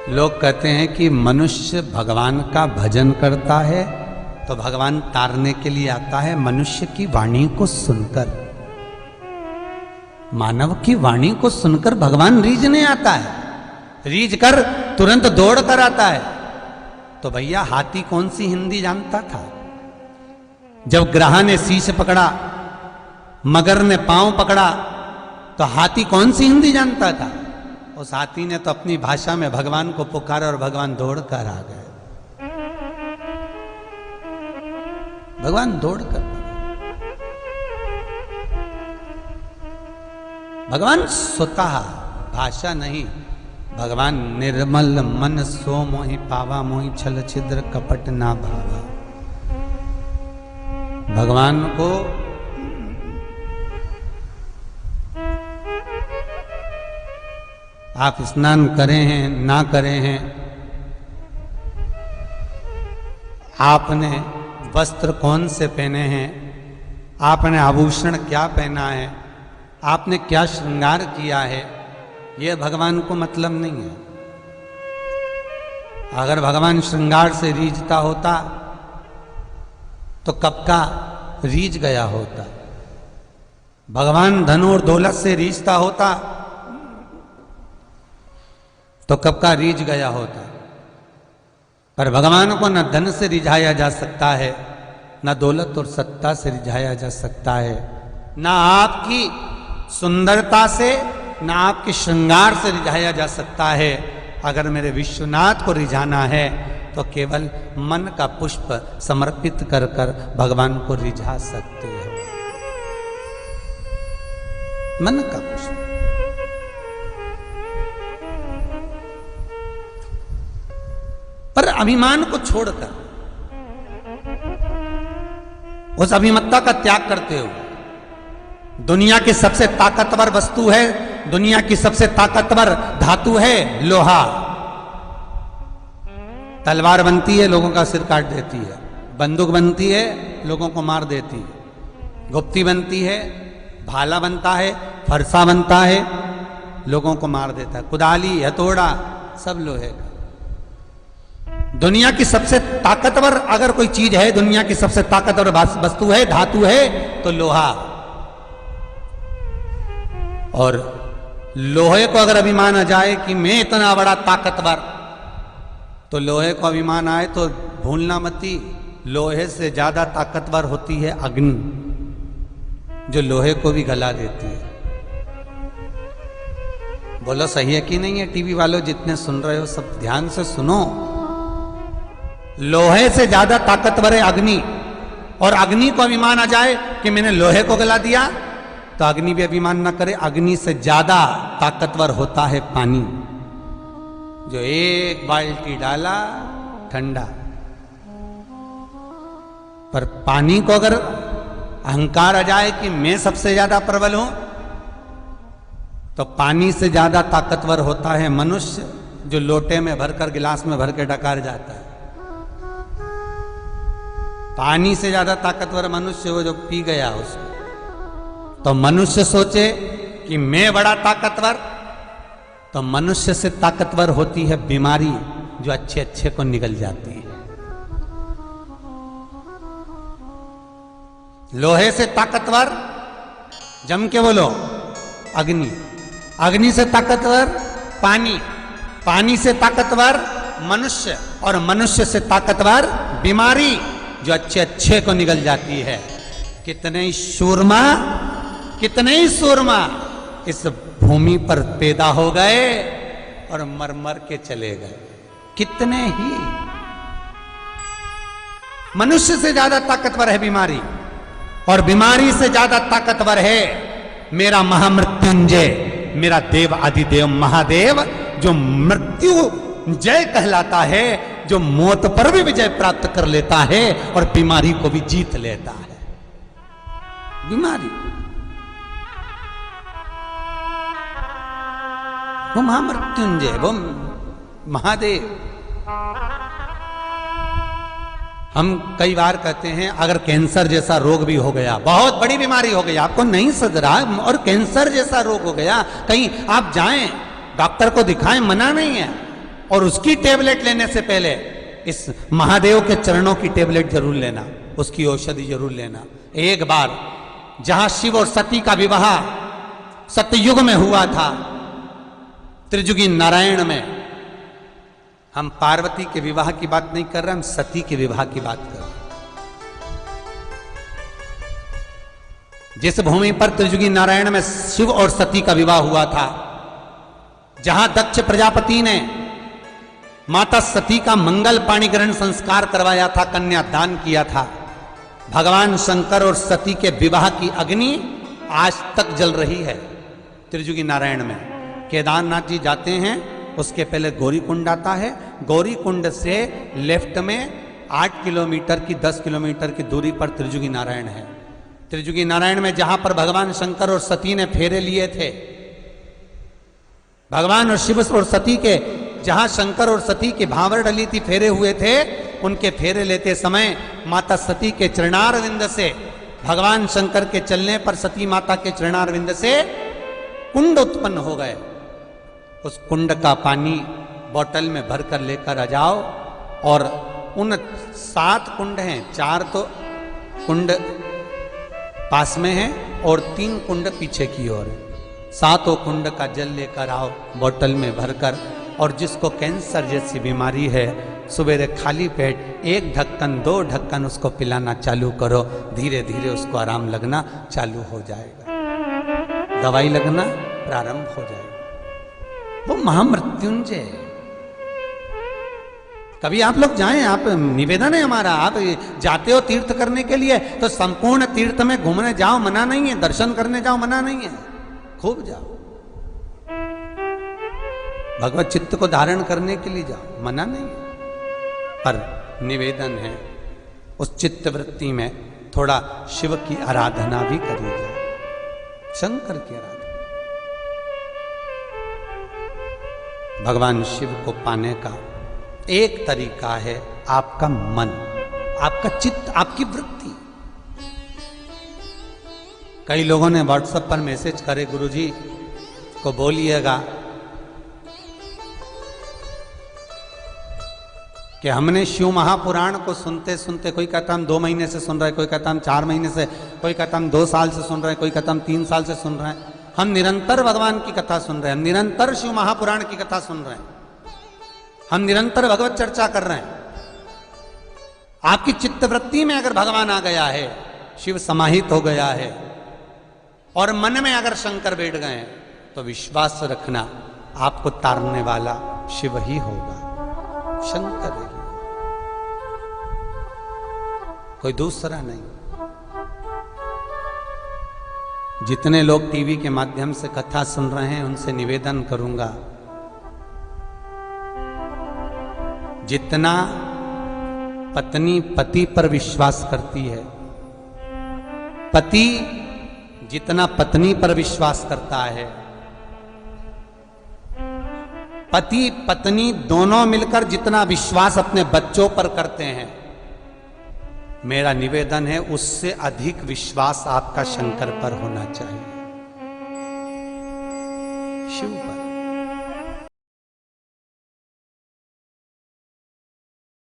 लोग कहते हैं कि मनुष्य भगवान का भजन करता है तो भगवान तारने के लिए आता है मनुष्य की वाणी को सुनकर। मानव की वाणी को सुनकर भगवान रीझने आता है, रीझ कर तुरंत दौड़ कर आता है। तो भैया हाथी कौन सी हिंदी जानता था? जब ग्राह ने शीश पकड़ा, मगर ने पांव पकड़ा, तो हाथी कौन सी हिंदी जानता था? उस हाथी ने तो अपनी भाषा में भगवान को पुकारा और भगवान दौड़ कर आ गए। भगवान दौड़ कर, भगवान स्वतः, भाषा नहीं। भगवान निर्मल मन सो मोहि पावा, मोहि छल छिद्र कपट ना भावा। भगवान को आप स्नान करें हैं ना करें हैं, आपने वस्त्र कौन से पहने हैं, आपने आभूषण क्या पहना है, आपने क्या श्रृंगार किया है, यह भगवान को मतलब नहीं है। अगर भगवान श्रृंगार से रीझता होता तो कब का रीझ गया होता। भगवान धन और दौलत से रीझता होता तो कब का रीझ गया होता। पर भगवान को न धन से रिझाया जा सकता है, न दौलत और सत्ता से रिझाया जा सकता है, न आपकी सुंदरता से, न आपके श्रृंगार से रिझाया जा सकता है। अगर मेरे विश्वनाथ को रिझाना है तो केवल मन का पुष्प समर्पित कर कर भगवान को रिझा सकते हो। मन का पुष्प। पर अभिमान को छोड़कर उस अभिमत्ता का त्याग करते हो। दुनिया की सबसे ताकतवर वस्तु है, दुनिया की सबसे ताकतवर धातु है लोहा। तलवार बनती है, लोगों का सिर काट देती है। बंदूक बनती है, लोगों को मार देती है। गुप्ती बनती है, भाला बनता है, फरसा बनता है, लोगों को मार देता है। कुदाली, हथौड़ा, सब लोहे का। दुनिया की सबसे ताकतवर अगर कोई चीज है, दुनिया की सबसे ताकतवर वस्तु है, धातु है, तो लोहा। और लोहे को अगर अभिमान आ जाए कि मैं इतना बड़ा ताकतवर, तो लोहे को अभिमान आए तो भूलना मती, लोहे से ज्यादा ताकतवर होती है अग्नि, जो लोहे को भी गला देती है। बोलो सही है कि नहीं है? टीवी वालों जितने सुन रहे हो सब ध्यान से सुनो। लोहे से ज्यादा ताकतवर है अग्नि, और अग्नि को अभिमान आ जाए कि मैंने लोहे को गला दिया, तो अग्नि भी अभिमान ना करे। अग्नि से ज्यादा ताकतवर होता है पानी, जो एक बाल्टी डाला ठंडा। पर पानी को अगर अहंकार आ जाए कि मैं सबसे ज्यादा प्रबल हूं, तो पानी से ज्यादा ताकतवर होता है मनुष्य, जो लोटे में भरकर गिलास में भर के डकार जाता है। पानी से ज्यादा ताकतवर मनुष्य वो जो पी गया उसको। तो मनुष्य सोचे कि मैं बड़ा ताकतवर, तो मनुष्य से ताकतवर होती है बीमारी, जो अच्छे अच्छे को निगल जाती है। लोहे से ताकतवर, जम के बोलो, अग्नि। अग्नि से ताकतवर पानी, पानी से ताकतवर मनुष्य, और मनुष्य से ताकतवर बीमारी, जो अच्छे अच्छे को निगल जाती है। कितने ही शूरमा, कितने ही सूरमा इस भूमि पर पैदा हो गए और मर मर के चले गए। कितने ही। मनुष्य से ज्यादा ताकतवर है बीमारी, और बीमारी से ज्यादा ताकतवर है मेरा महामृत्युंजय, मेरा देव आदिदेव महादेव, जो मृत्यु जय कहलाता है, जो मौत पर भी विजय प्राप्त कर लेता है और बीमारी को भी जीत लेता है। बीमारी, वो महामृत्युंजय, वो महादेव। हम कई बार कहते हैं अगर कैंसर जैसा रोग भी हो गया, बहुत बड़ी बीमारी हो गई, आपको नहीं सद रहा और कैंसर जैसा रोग हो गया, कहीं आप जाएं डॉक्टर को दिखाएं, मना नहीं है, और उसकी टेबलेट लेने से पहले इस महादेव के चरणों की टेबलेट जरूर लेना, उसकी औषधि जरूर लेना। एक बार जहां शिव और सती का विवाह सतयुग में हुआ था, त्रिजुगी नारायण में, हम पार्वती के विवाह की बात नहीं कर रहे, हम सती के विवाह की बात कर रहे। जिस भूमि पर त्रिजुगी नारायण में शिव और सती का विवाह हुआ था, जहां दक्ष प्रजापति ने माता सती का मंगल पाणी ग्रहण संस्कार करवाया था, कन्यादान किया था, भगवान शंकर और सती के विवाह की अग्नि आज तक जल रही है त्रिजुगी नारायण में। केदारनाथ जी जाते हैं, उसके पहले गौरी कुंड आता है, गौरी कुंड से लेफ्ट में 8 किलोमीटर की 10 किलोमीटर की दूरी पर त्रिजुगी नारायण है। त्रिजुगी नारायण में जहां पर भगवान शंकर और सती ने फेरे लिए थे, भगवान और शिव और सती के, जहां शंकर और सती की भांवर डली थी, फेरे हुए थे, उनके फेरे लेते समय माता सती के चरणारविंद से, भगवान शंकर के चलने पर सती माता के चरणारविंद से कुंड उत्पन्न हो गए। उस कुंड का पानी बोतल में भरकर लेकर आ जाओ, और उन 7 कुंड हैं, 4 तो कुंड पास में हैं और 3 कुंड पीछे की ओर है। 7 कुंड का जल लेकर आओ बोतल में भरकर, और जिसको कैंसर जैसी बीमारी है, सवेरे खाली पेट 1 ढक्कन 2 ढक्कन उसको पिलाना चालू करो, धीरे धीरे उसको आराम लगना चालू हो जाएगा, दवाई लगना प्रारंभ हो जाएगा। वो महामृत्युंजय है। कभी आप लोग जाएं, आप निवेदन है हमारा, आप जाते हो तीर्थ करने के लिए तो संपूर्ण तीर्थ में घूमने जाओ, मना नहीं है, दर्शन करने जाओ, मना नहीं है, खूब जाओ, भगवत चित्त को धारण करने के लिए जाओ, मना नहीं है, पर निवेदन है उस चित्त वृत्ति में थोड़ा शिव की आराधना भी करी जाए, शंकर की आराधना। भगवान शिव को पाने का एक तरीका है आपका मन, आपका चित्त, आपकी वृत्ति। कई लोगों ने व्हाट्सएप पर मैसेज करे, गुरुजी को बोलिएगा कि हमने शिव महापुराण को सुनते सुनते, कोई कहता हम 2 महीने से सुन रहे हैं, कोई कहता हम 4 महीने से, कोई कहता हम 2 साल से सुन रहे हैं, कोई कहता हम 3 साल से सुन रहे हैं। हम निरंतर भगवान की कथा सुन रहे हैं, हम निरंतर शिव महापुराण की कथा सुन रहे हैं, हम निरंतर भगवत चर्चा कर रहे हैं। आपकी चित्तवृत्ति में अगर भगवान आ गया है, शिव समाहित हो गया है, और मन में अगर शंकर बैठ गए हैं, तो विश्वास रखना आपको तारने वाला शिव ही होगा, शंकर ही, कोई दूसरा नहीं। जितने लोग टीवी के माध्यम से कथा सुन रहे हैं, उनसे निवेदन करूंगा, जितना पत्नी पति पर विश्वास करती है, पति जितना पत्नी पर विश्वास करता है, पति पत्नी दोनों मिलकर जितना विश्वास अपने बच्चों पर करते हैं, मेरा निवेदन है उससे अधिक विश्वास आपका शंकर पर होना चाहिए, शिव पर।